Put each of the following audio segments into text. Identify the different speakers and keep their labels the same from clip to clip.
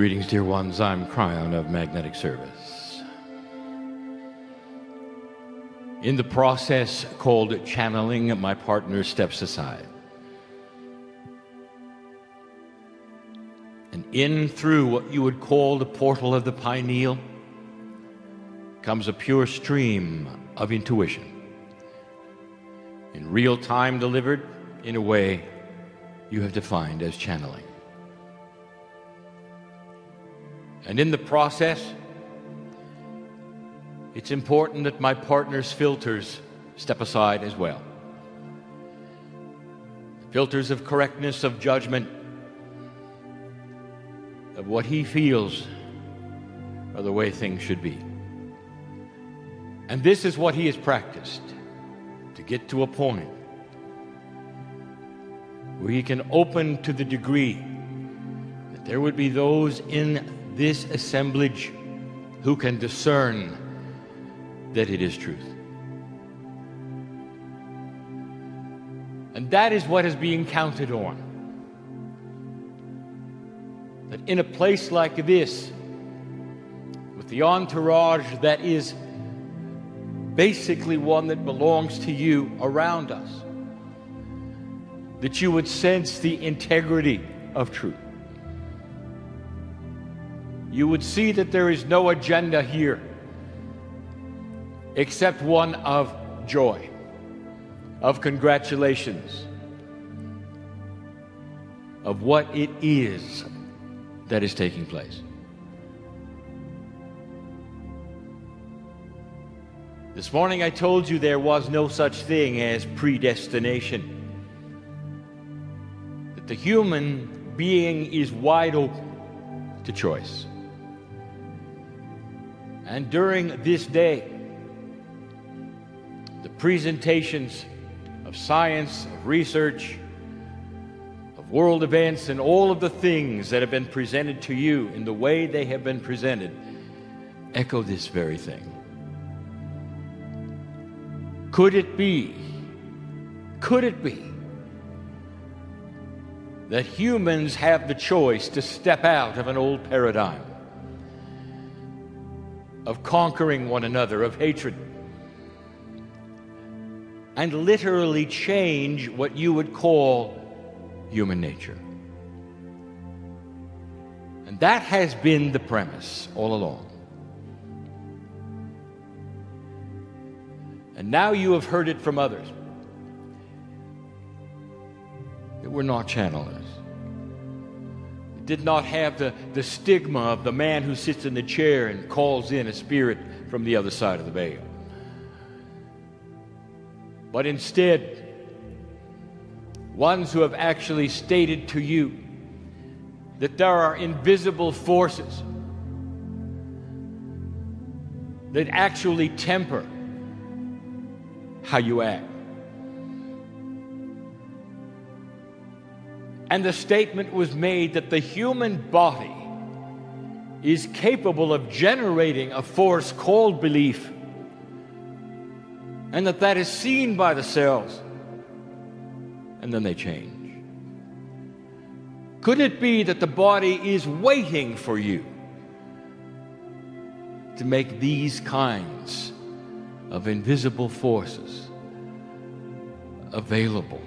Speaker 1: Greetings, dear ones. I'm Kryon of Magnetic Service. In the process called channeling, my partner steps aside. And in through what you would call the portal of the pineal comes a pure stream of intuition, in real time delivered in a way you have defined as channeling. And in the process, it's important that my partner's filters step aside as well. Filters of correctness, of judgment, of what he feels are the way things should be. And this is what he has practiced to get to a point where he can open to the degree that there would be those in this assemblage who can discern that it is truth. And that is what is being counted on. That in a place like this, with the entourage that is basically one that belongs to you around us, that you would sense the integrity of truth. You would see that there is no agenda here except one of joy, of congratulations, of what it is that is taking place. This morning I told you there was no such thing as predestination, that the human being is wide open to choice. And during this day, the presentations of science, of research, of world events, and all of the things that have been presented to you in the way they have been presented echo this very thing. Could it be that humans have the choice to step out of an old paradigm of conquering one another, of hatred, and literally change what you would call human nature? And that has been the premise all along. And now you have heard it from others that we're not channelers. Did not have the stigma of the man who sits in the chair and calls in a spirit from the other side of the veil. But instead, ones who have actually stated to you that there are invisible forces that actually temper how you act. And the statement was made that the human body is capable of generating a force called belief, and that is seen by the cells, and then they change. Could it be that the body is waiting for you to make these kinds of invisible forces available?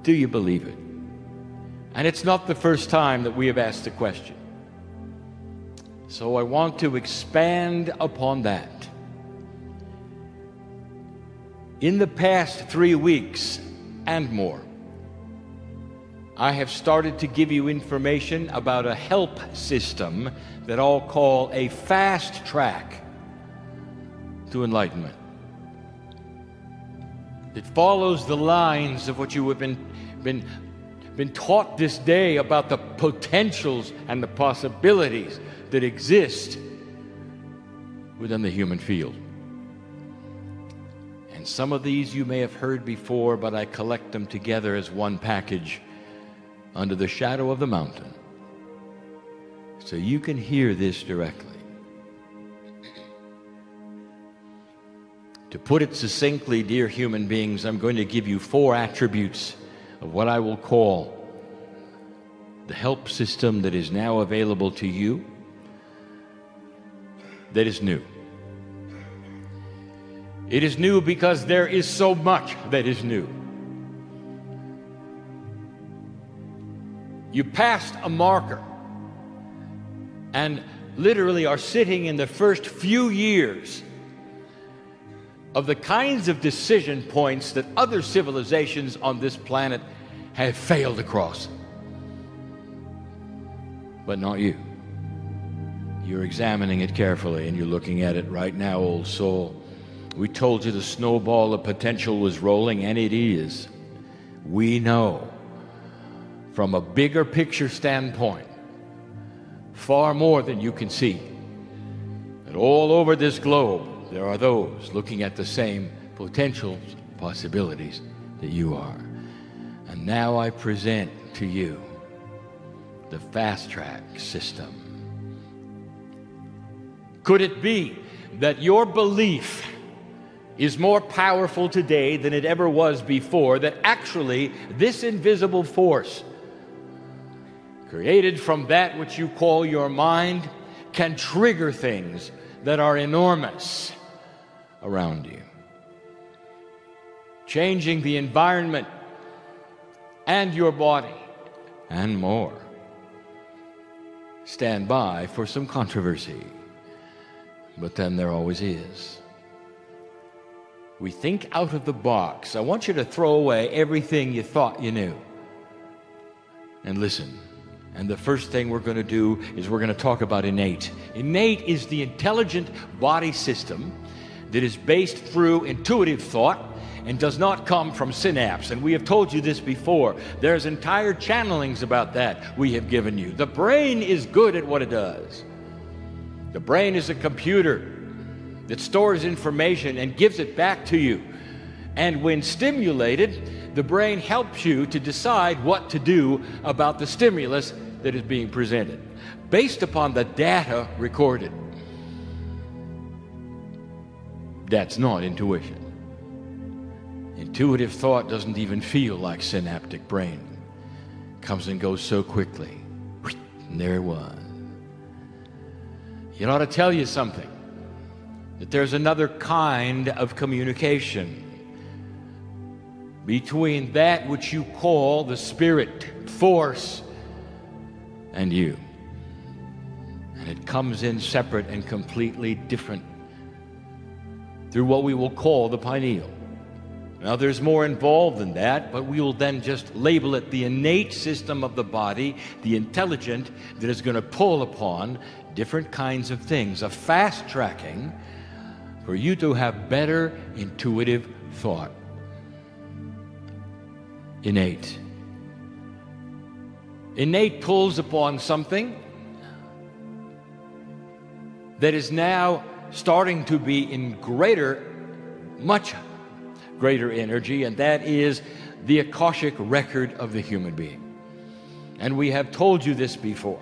Speaker 1: Do you believe it? And it's not the first time that we have asked the question. So I want to expand upon that. In the past 3 weeks and more, I have started to give you information about a help system that I'll call a fast track to enlightenment. It follows the lines of what you have been taught this day about the potentials and the possibilities that exist within the human field. And some of these you may have heard before, but I collect them together as one package under the shadow of the mountain, so you can hear this directly. To put it succinctly, dear human beings, I'm going to give you 4 attributes of what I will call the help system that is now available to you that is new. It is new because there is so much that is new. You passed a marker and literally are sitting in the first few years of the kinds of decision points that other civilizations on this planet have failed to cross. But not you. You're examining it carefully and you're looking at it right now, old soul. We told you the snowball of potential was rolling, and it is. We know from a bigger picture standpoint, far more than you can see, that all over this globe there are those looking at the same potential possibilities that you are. And now I present to you the fast track system. Could it be that your belief is more powerful today than it ever was before, that actually this invisible force created from that which you call your mind can trigger things that are enormous around you, changing the environment and your body and more? Stand by for some controversy, but then there always is. We think out of the box. I want you to throw away everything you thought you knew and listen. And the first thing we're going to do is we're going to talk about innate. Innate is the intelligent body system that is based through intuitive thought and does not come from synapse. And we have told you this before. There's entire channelings about that we have given you. The brain is good at what it does. The brain is a computer that stores information and gives it back to you. And when stimulated, the brain helps you to decide what to do about the stimulus that is being presented, based upon the data recorded. That's not intuition. Intuitive thought doesn't even feel like synaptic brain. It comes and goes so quickly. And there it was. It ought to tell you something, that there's another kind of communication between that which you call the spirit force and you. And it comes in separate and completely different through what we will call the pineal. Now, there's more involved than that, but we will then just label it the innate system of the body, the intelligent, that is going to pull upon different kinds of things, a fast tracking for you to have better intuitive thought. Innate. Innate pulls upon something that is now starting to be in much greater energy, and that is the Akashic record of the human being. And we have told you this before.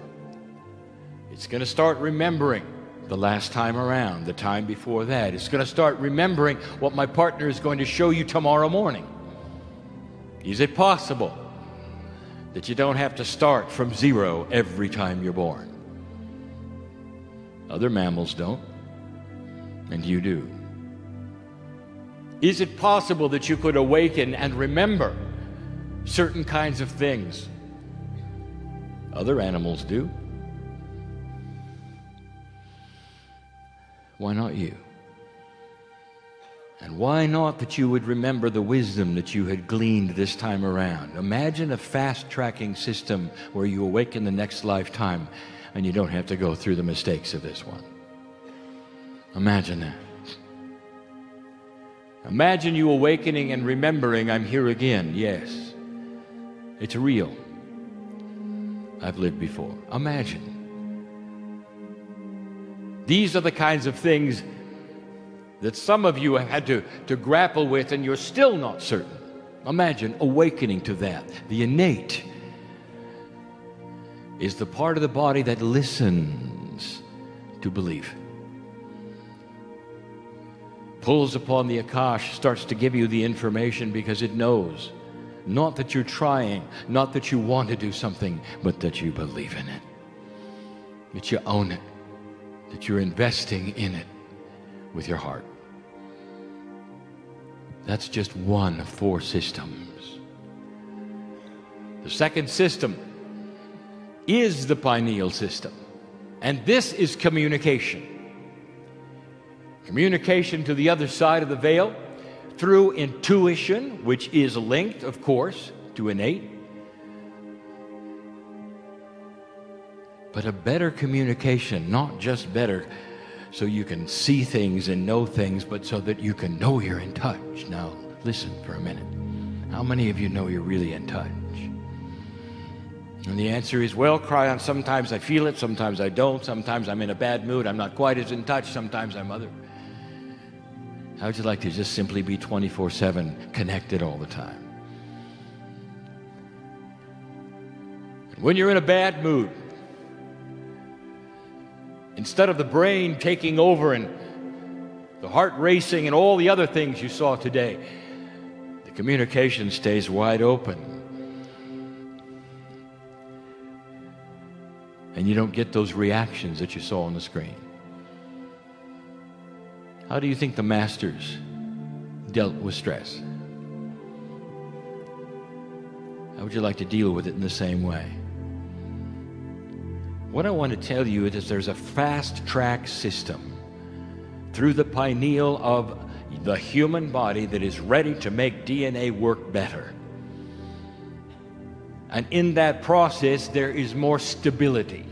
Speaker 1: It's going to start remembering the last time around, the time before that. It's going to start remembering what my partner is going to show you tomorrow morning. Is it possible that you don't have to start from zero every time you're born? Other mammals don't, and you do. Is it possible that you could awaken and remember certain kinds of things? Other animals do. Why not you? And why not that you would remember the wisdom that you had gleaned this time around? Imagine a fast-tracking system where you awaken the next lifetime and you don't have to go through the mistakes of this one. Imagine that. Imagine you awakening and remembering, I'm here again. Yes, it's real. I've lived before. Imagine. These are the kinds of things that some of you have had to grapple with, and you're still not certain. Imagine awakening to that. The innate is the part of the body that listens to belief. Pulls upon the Akash, starts to give you the information because it knows Not that you're trying, not that you want to do something, but that you believe in it. That you own it. That you're investing in it with your heart. That's just one of 4 systems. The second system is the pineal system. And this is communication. Communication to the other side of the veil through intuition, which is linked, of course, to innate. But a better communication, not just better so you can see things and know things, but so that you can know you're in touch. Now, listen for a minute. How many of you know you're really in touch? And the answer is, well, Kryon, sometimes I feel it, sometimes I don't, sometimes I'm in a bad mood, I'm not quite as in touch, sometimes I'm other. How would you like to just simply be 24/7 connected all the time? When you're in a bad mood, instead of the brain taking over and the heart racing and all the other things you saw today, the communication stays wide open. And you don't get those reactions that you saw on the screen. How do you think the masters dealt with stress? How would you like to deal with it in the same way? What I want to tell you is there's a fast-track system through the pineal of the human body that is ready to make DNA work better. And in that process, there is more stability.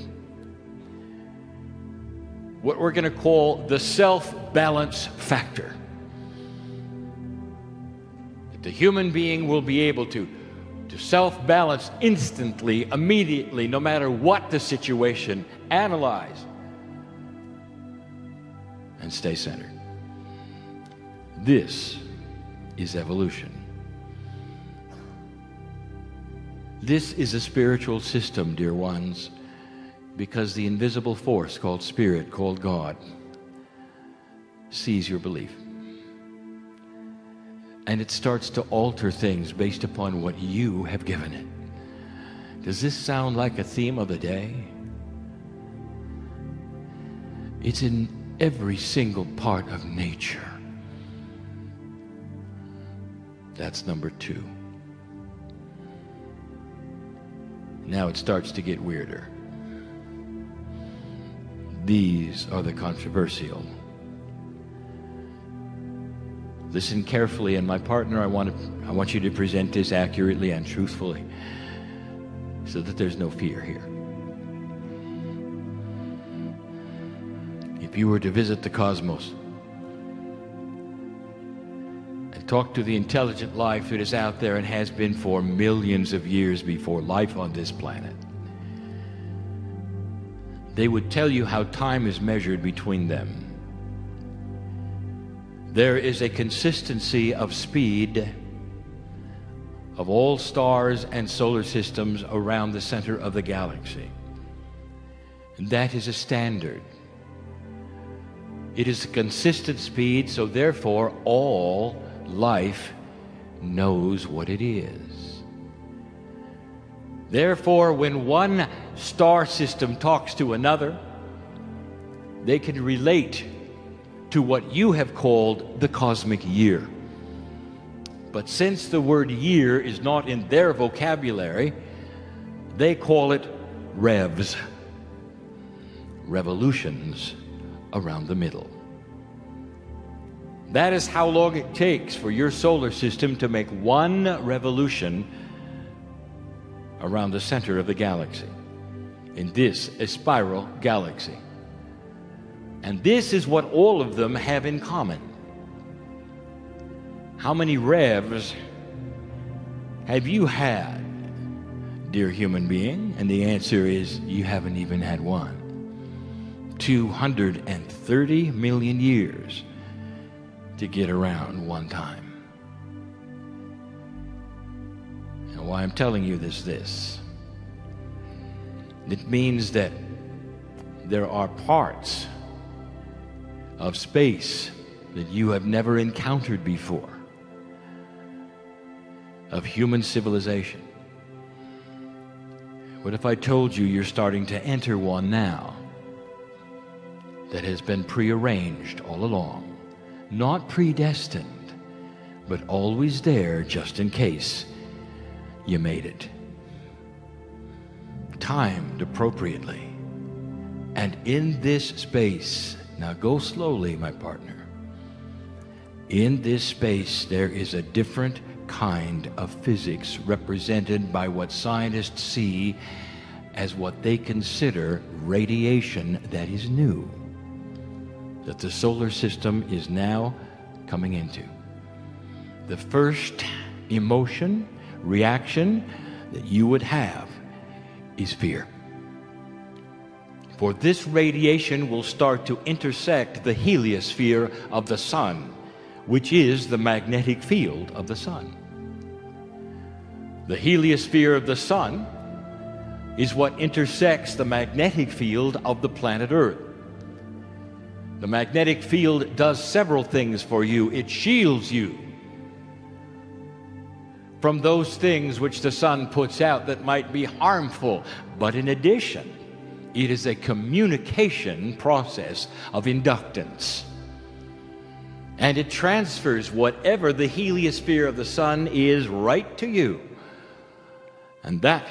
Speaker 1: What we're going to call the self-balance factor. That the human being will be able to self-balance instantly, immediately, no matter what the situation, analyze, and stay centered. This is evolution. This is a spiritual system, dear ones, because the invisible force called Spirit, called God, sees your belief. And it starts to alter things based upon what you have given it. Does this sound like a theme of the day? It's in every single part of nature. That's number 2. Now it starts to get weirder. These are the controversial. Listen carefully, and my partner, I want you to present this accurately and truthfully so that there's no fear here. If you were to visit the cosmos and talk to the intelligent life that is out there and has been for millions of years before life on this planet, they would tell you how time is measured between them. There is a consistency of speed of all stars and solar systems around the center of the galaxy. And that is a standard. It is a consistent speed, so therefore all life knows what it is. Therefore, when one star system talks to another, they can relate to what you have called the cosmic year. But since the word year is not in their vocabulary, they call it revs, revolutions around the middle. That is how long it takes for your solar system to make one revolution around the center of the galaxy. In this, a spiral galaxy. And this is what all of them have in common. How many revs have you had, dear human being? And the answer is, you haven't even had one. 230 million years to get around one time. And why I'm telling you this. It means that there are parts of space that you have never encountered before. of human civilization. What if I told you you're starting to enter one now that has been prearranged all along, not predestined, but always there just in case you made it, timed appropriately. And in this space, now go slowly, my partner, in this space there is a different kind of physics represented by what scientists see as what they consider radiation that is new, that the solar system is now coming into. The first emotion, reaction that you would have is fear. For this radiation will start to intersect the heliosphere of the sun, which is the magnetic field of the sun. The heliosphere of the sun is what intersects the magnetic field of the planet Earth. The magnetic field does several things for you. It shields you from those things which the sun puts out that might be harmful. But in addition, it is a communication process of inductance. And it transfers whatever the heliosphere of the sun is right to you. And that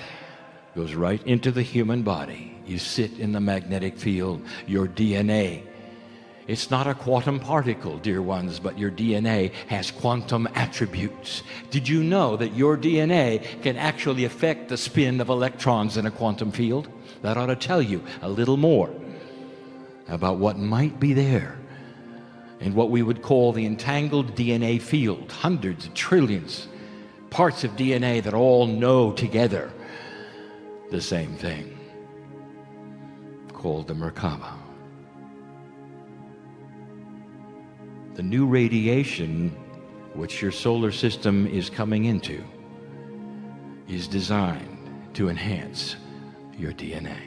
Speaker 1: goes right into the human body. You sit in the magnetic field, your DNA. It's not a quantum particle, dear ones, but your DNA has quantum attributes. Did you know that your DNA can actually affect the spin of electrons in a quantum field? That ought to tell you a little more about what might be there in what we would call the entangled DNA field. Hundreds of trillions parts of DNA that all know together the same thing, called the Merkaba. The new radiation which your solar system is coming into is designed to enhance your DNA.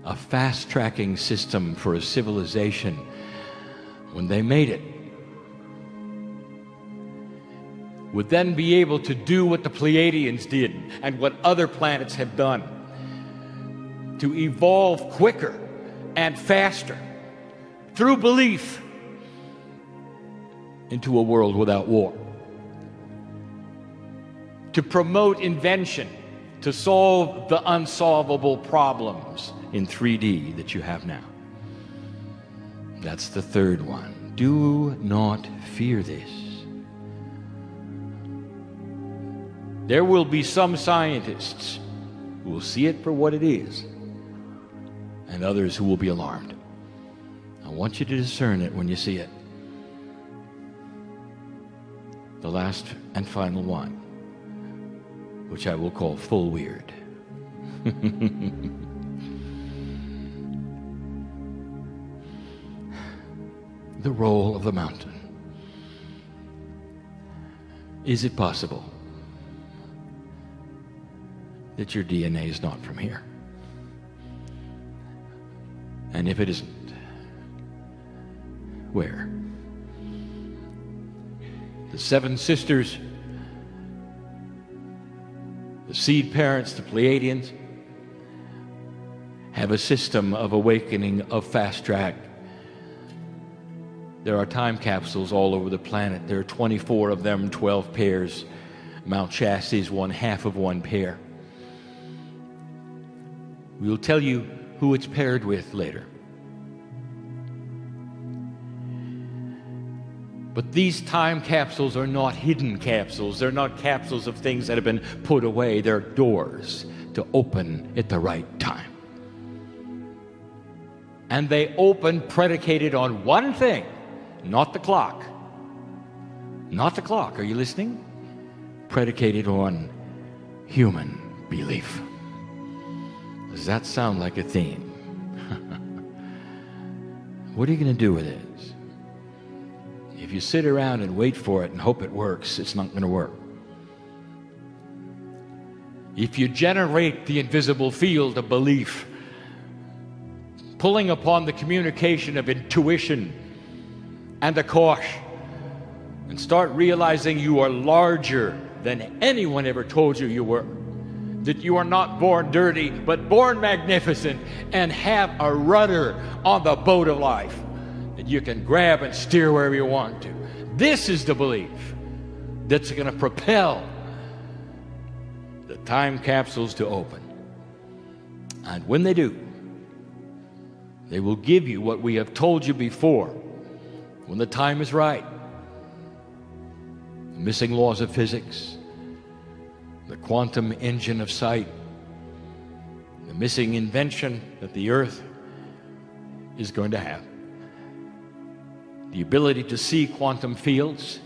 Speaker 1: A fast-tracking system for a civilization, when they made it, would then be able to do what the Pleiadians did and what other planets have done, to evolve quicker and faster through belief into a world without war, to promote invention, to solve the unsolvable problems in 3D that you have now. That's the third one. Do not fear this. There will be some scientists who will see it for what it is, and others who will be alarmed. I want you to discern it when you see it. The last and final one, which I will call full weird. The role of the mountain. Is it possible that your DNA is not from here? And if it isn't, where? The seven sisters, the seed parents, the Pleiadians, have a system of awakening, of fast track. There are time capsules all over the planet. There are 24 of them, 12 pairs. Mount Shasta is one half of one pair. We will tell you who it's paired with later. But these time capsules are not hidden capsules. They're not capsules of things that have been put away. They're doors to open at the right time. And they open predicated on one thing, not the clock. Not the clock. Are you listening? Predicated on human belief. Does that sound like a theme? What are you going to do with it? If you sit around and wait for it and hope it works, it's not going to work. If you generate the invisible field of belief, pulling upon the communication of intuition and Akosh, and start realizing you are larger than anyone ever told you you were. That you are not born dirty, but born magnificent and have a rudder on the boat of life that you can grab and steer wherever you want to. This is the belief that's going to propel the time capsules to open. And when they do, they will give you what we have told you before. When the time is right, the missing laws of physics, the quantum engine of sight, the missing invention that the earth is going to have, the ability to see quantum fields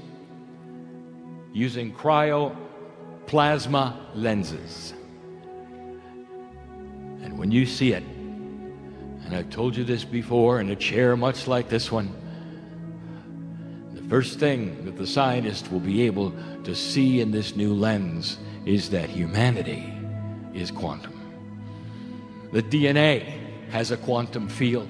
Speaker 1: using cryoplasma lenses. And when you see it, and I've told you this before, in a chair much like this one, the first thing that the scientist will be able to see in this new lens is that humanity is quantum. The DNA has a quantum field.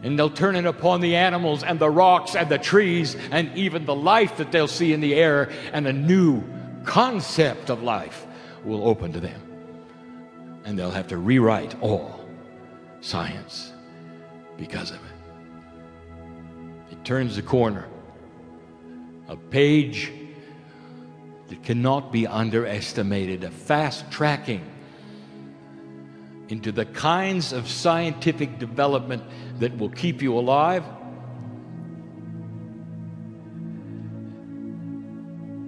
Speaker 1: And they'll turn it upon the animals and the rocks and the trees and even the life that they'll see in the air, and a new concept of life will open to them. And they'll have to rewrite all science because of it. It turns the corner. A page that cannot be underestimated, a fast tracking into the kinds of scientific development that will keep you alive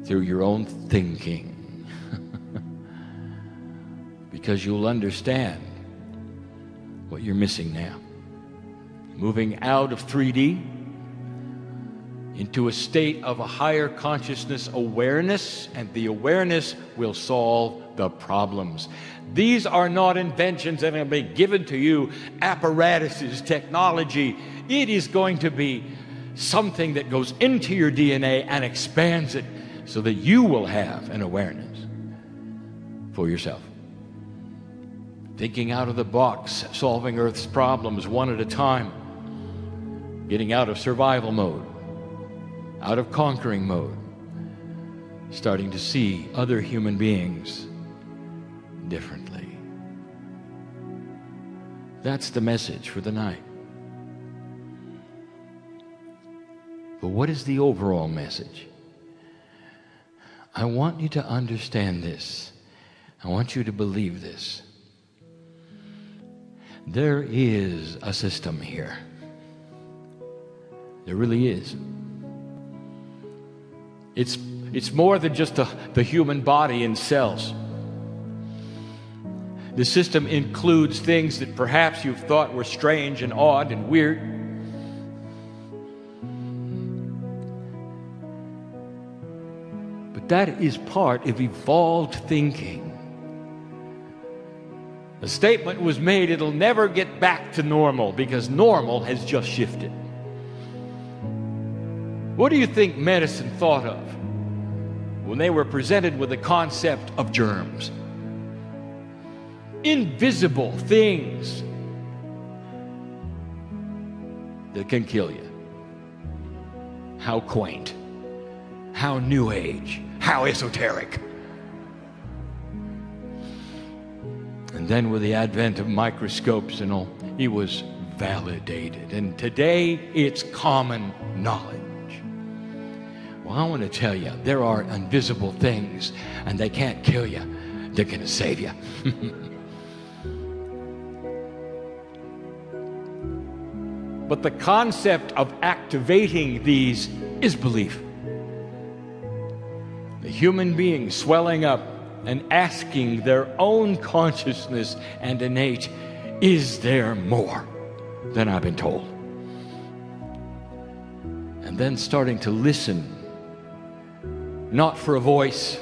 Speaker 1: through your own thinking. Because you'll understand what you're missing now. Moving out of 3D into a state of a higher consciousness awareness, and the awareness will solve the problems. These are not inventions that are going to be given to you, apparatuses, technology. It is going to be something that goes into your DNA and expands it so that you will have an awareness for yourself. Thinking out of the box, solving Earth's problems one at a time, getting out of survival mode, out of conquering mode, starting to see other human beings differently. That's the message for the night. But what is the overall message? I want you to understand this. I want you to believe this. There is a system here. There really is. It's more than just the human body and cells. The system includes things that perhaps you've thought were strange and odd and weird. But that is part of evolved thinking. A statement was made, it'll never get back to normal because normal has just shifted. What do you think medicine thought of when they were presented with the concept of germs? Invisible things that can kill you. How quaint, how new age, how esoteric. And then with the advent of microscopes and all, it was validated. And today it's common knowledge. Well, I want to tell you, there are invisible things, and they can't kill you. They're going to save you. But the concept of activating these is belief. The human being swelling up and asking their own consciousness and innate, is there more than I've been told? And then starting to listen, not for a voice,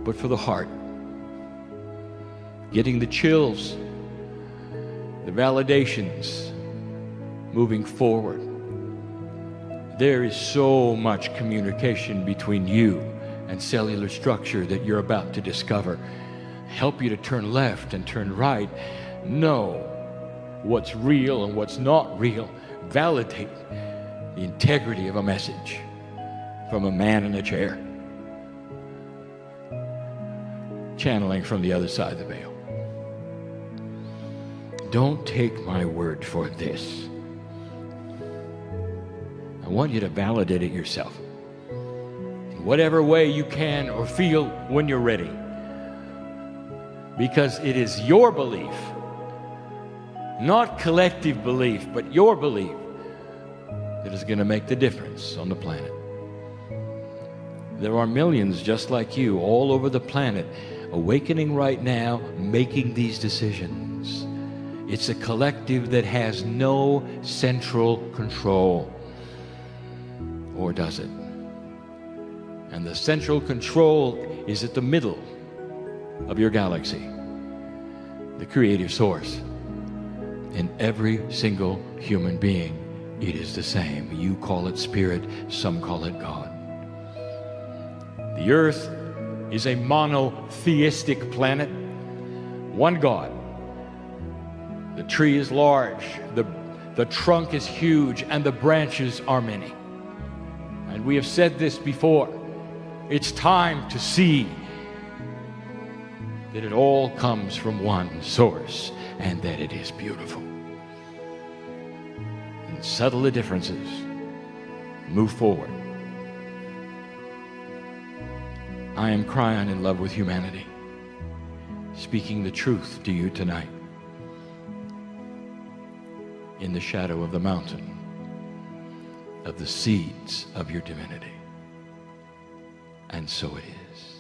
Speaker 1: but for the heart. Getting the chills, the validations, moving forward. There is so much communication between you and cellular structure that you're about to discover. Help you to turn left and turn right. Know what's real and what's not real. Validate the integrity of a message from a man in a chair. channeling from the other side of the veil. Don't take my word for this. I want you to validate it yourself in whatever way you can or feel when you're ready. Because it is your belief, not collective belief, but your belief, that is going to make the difference on the planet. There are millions just like you all over the planet awakening right now, making these decisions. It's a collective that has no central control. Or does it? And the central control is at the middle of your galaxy, the creative source. In every single human being, it is the same. You call it spirit, some call it God. The earth is a monotheistic planet, one God. The tree is large, the trunk is huge, and the branches are many. And we have said this before. It's time to see that it all comes from one source and that it is beautiful. And settle the differences. Move forward. I am Kryon, in love with humanity, speaking the truth to you tonight in the shadow of the mountain of the seeds of your divinity. And so it is.